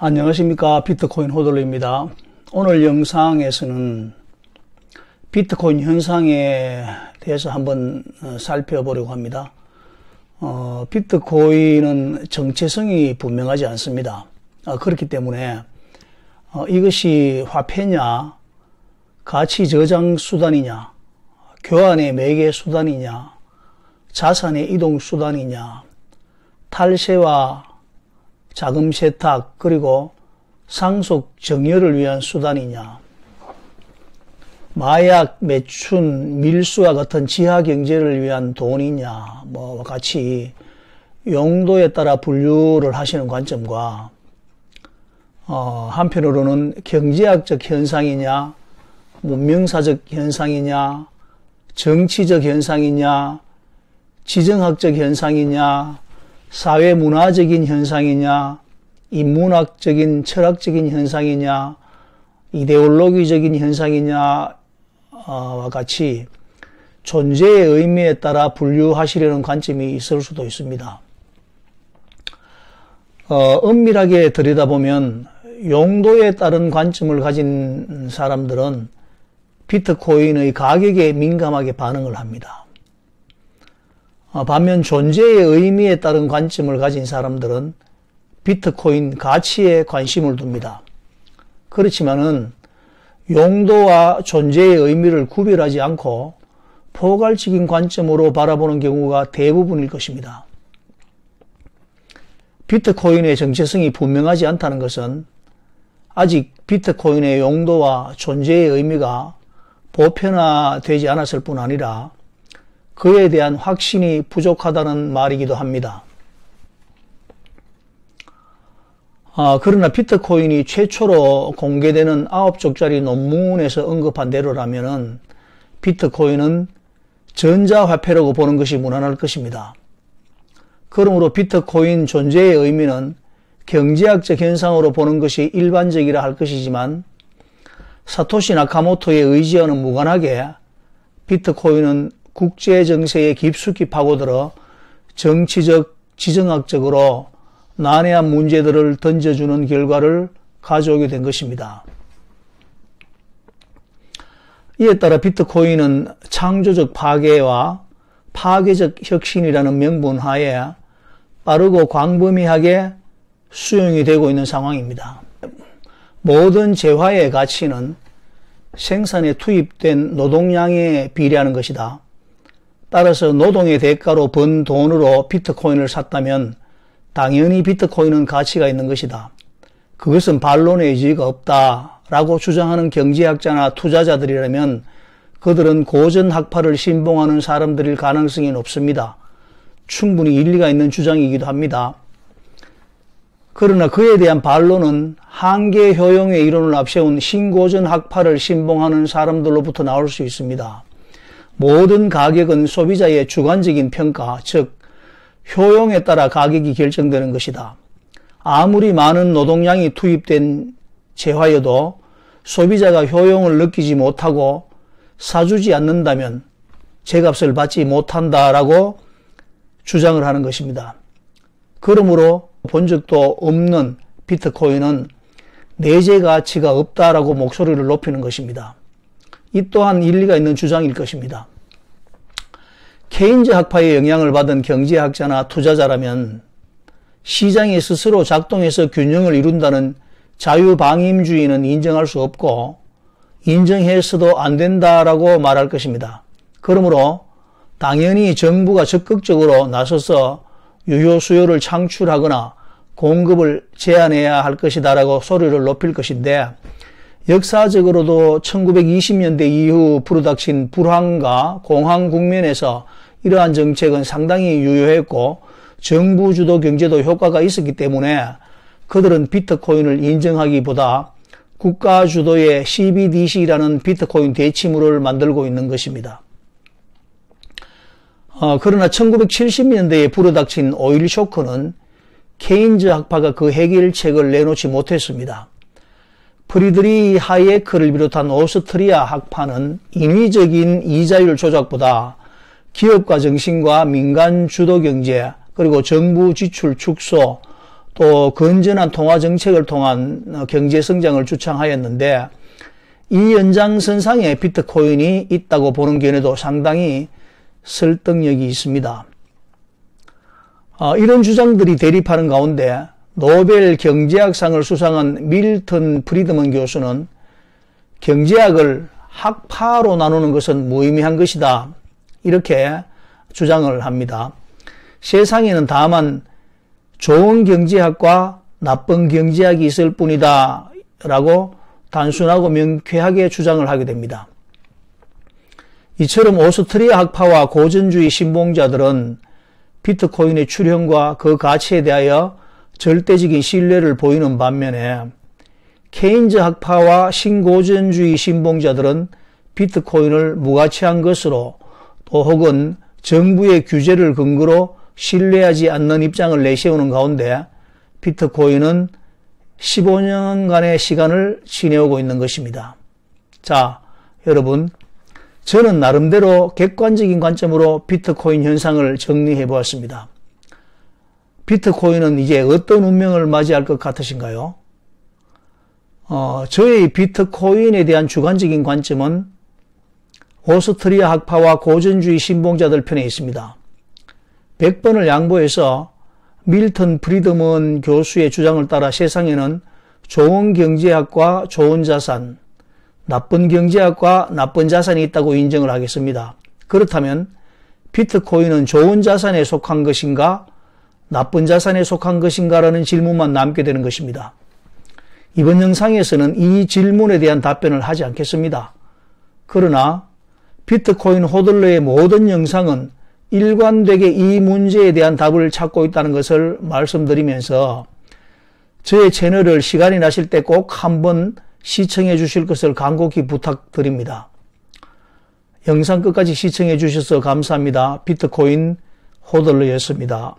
안녕하십니까. 비트코인 호돌루입니다. 오늘 영상에서는 비트코인 현상에 대해서 한번 살펴보려고 합니다. 비트코인은 정체성이 분명하지 않습니다. 그렇기 때문에 이것이 화폐냐, 가치 저장 수단이냐, 교환의 매개 수단이냐, 자산의 이동 수단이냐, 탈세와 자금 세탁 그리고 상속 정렬을 위한 수단이냐, 마약, 매춘, 밀수와 같은 지하 경제를 위한 돈이냐, 같이 용도에 따라 분류를 하시는 관점과 한편으로는 경제학적 현상이냐, 문명사적 현상이냐, 정치적 현상이냐, 지정학적 현상이냐, 사회문화적인 현상이냐, 인문학적인 철학적인 현상이냐, 이데올로기적인 현상이냐와 같이 존재의 의미에 따라 분류하시려는 관점이 있을 수도 있습니다. 엄밀하게 들여다보면 용도에 따른 관점을 가진 사람들은 비트코인의 가격에 민감하게 반응을 합니다. 반면 존재의 의미에 따른 관점을 가진 사람들은 비트코인 가치에 관심을 둡니다. 그렇지만은 용도와 존재의 의미를 구별하지 않고 포괄적인 관점으로 바라보는 경우가 대부분일 것입니다. 비트코인의 정체성이 분명하지 않다는 것은 아직 비트코인의 용도와 존재의 의미가 보편화되지 않았을 뿐 아니라 그에 대한 확신이 부족하다는 말이기도 합니다. 그러나 비트코인이 최초로 공개되는 9쪽짜리 논문에서 언급한 대로라면은 비트코인은 전자화폐라고 보는 것이 무난할 것입니다. 그러므로 비트코인 존재의 의미는 경제학적 현상으로 보는 것이 일반적이라 할 것이지만 사토시 나카모토의 의지와는 무관하게 비트코인은 국제 정세에 깊숙이 파고들어 정치적, 지정학적으로 난해한 문제들을 던져주는 결과를 가져오게 된 것입니다. 이에 따라 비트코인은 창조적 파괴와 파괴적 혁신이라는 명분 하에 빠르고 광범위하게 수용이 되고 있는 상황입니다. 모든 재화의 가치는 생산에 투입된 노동량에 비례하는 것이다. 따라서 노동의 대가로 번 돈으로 비트코인을 샀다면 당연히 비트코인은 가치가 있는 것이다. 그것은 반론의 여지가 없다라고 주장하는 경제학자나 투자자들이라면 그들은 고전학파를 신봉하는 사람들일 가능성이 높습니다. 충분히 일리가 있는 주장이기도 합니다. 그러나 그에 대한 반론은 한계 효용의 이론을 앞세운 신고전학파를 신봉하는 사람들로부터 나올 수 있습니다. 모든 가격은 소비자의 주관적인 평가, 즉 효용에 따라 가격이 결정되는 것이다. 아무리 많은 노동량이 투입된 재화여도 소비자가 효용을 느끼지 못하고 사주지 않는다면 제값을 받지 못한다라고 주장을 하는 것입니다. 그러므로 본 적도 없는 비트코인은 내재 가치가 없다라고 목소리를 높이는 것입니다. 이 또한 일리가 있는 주장일 것입니다. 케인즈 학파의 영향을 받은 경제학자나 투자자라면 시장이 스스로 작동해서 균형을 이룬다는 자유방임주의는 인정할 수 없고 인정해서도 안 된다라고 말할 것입니다. 그러므로 당연히 정부가 적극적으로 나서서 유효 수요를 창출하거나 공급을 제한해야 할 것이다라고 소리를 높일 것인데 역사적으로도 1920년대 이후 불어닥친 불황과 공황 국면에서 이러한 정책은 상당히 유효했고 정부 주도 경제도 효과가 있었기 때문에 그들은 비트코인을 인정하기보다 국가 주도의 CBDC라는 비트코인 대치물을 만들고 있는 것입니다. 그러나 1970년대에 불어닥친 오일 쇼크는 케인즈 학파가 그 해결책을 내놓지 못했습니다. 프리드리히 하이에크를 비롯한 오스트리아 학파는 인위적인 이자율 조작보다 기업가 정신과 민간 주도 경제 그리고 정부 지출 축소 또 건전한 통화 정책을 통한 경제 성장을 주창하였는데 이 연장선상에 비트코인이 있다고 보는 견해도 상당히 설득력이 있습니다. 이런 주장들이 대립하는 가운데 노벨 경제학상을 수상한 밀턴 프리드먼 교수는 경제학을 학파로 나누는 것은 무의미한 것이다, 이렇게 주장을 합니다. 세상에는 다만 좋은 경제학과 나쁜 경제학이 있을 뿐이다 라고 단순하고 명쾌하게 주장을 하게 됩니다. 이처럼 오스트리아 학파와 고전주의 신봉자들은 비트코인의 출현과 그 가치에 대하여 절대적인 신뢰를 보이는 반면에 케인즈 학파와 신고전주의 신봉자들은 비트코인을 무가치한 것으로 또 혹은 정부의 규제를 근거로 신뢰하지 않는 입장을 내세우는 가운데 비트코인은 15년간의 시간을 지내오고 있는 것입니다. 자, 여러분, 저는 나름대로 객관적인 관점으로 비트코인 현상을 정리해 보았습니다. 비트코인은 이제 어떤 운명을 맞이할 것 같으신가요? 저의 비트코인에 대한 주관적인 관점은 오스트리아 학파와 고전주의 신봉자들 편에 있습니다. 100번을 양보해서 밀턴 프리드먼 교수의 주장을 따라 세상에는 좋은 경제학과 좋은 자산, 나쁜 경제학과 나쁜 자산이 있다고 인정을 하겠습니다. 그렇다면 비트코인은 좋은 자산에 속한 것인가, 나쁜 자산에 속한 것인가라는 질문만 남게 되는 것입니다. 이번 영상에서는 이 질문에 대한 답변을 하지 않겠습니다. 그러나 비트코인 호들러의 모든 영상은 일관되게 이 문제에 대한 답을 찾고 있다는 것을 말씀드리면서 저의 채널을 시간이 나실 때 꼭 한번 시청해 주실 것을 간곡히 부탁드립니다. 영상 끝까지 시청해 주셔서 감사합니다. 비트코인 호들러였습니다.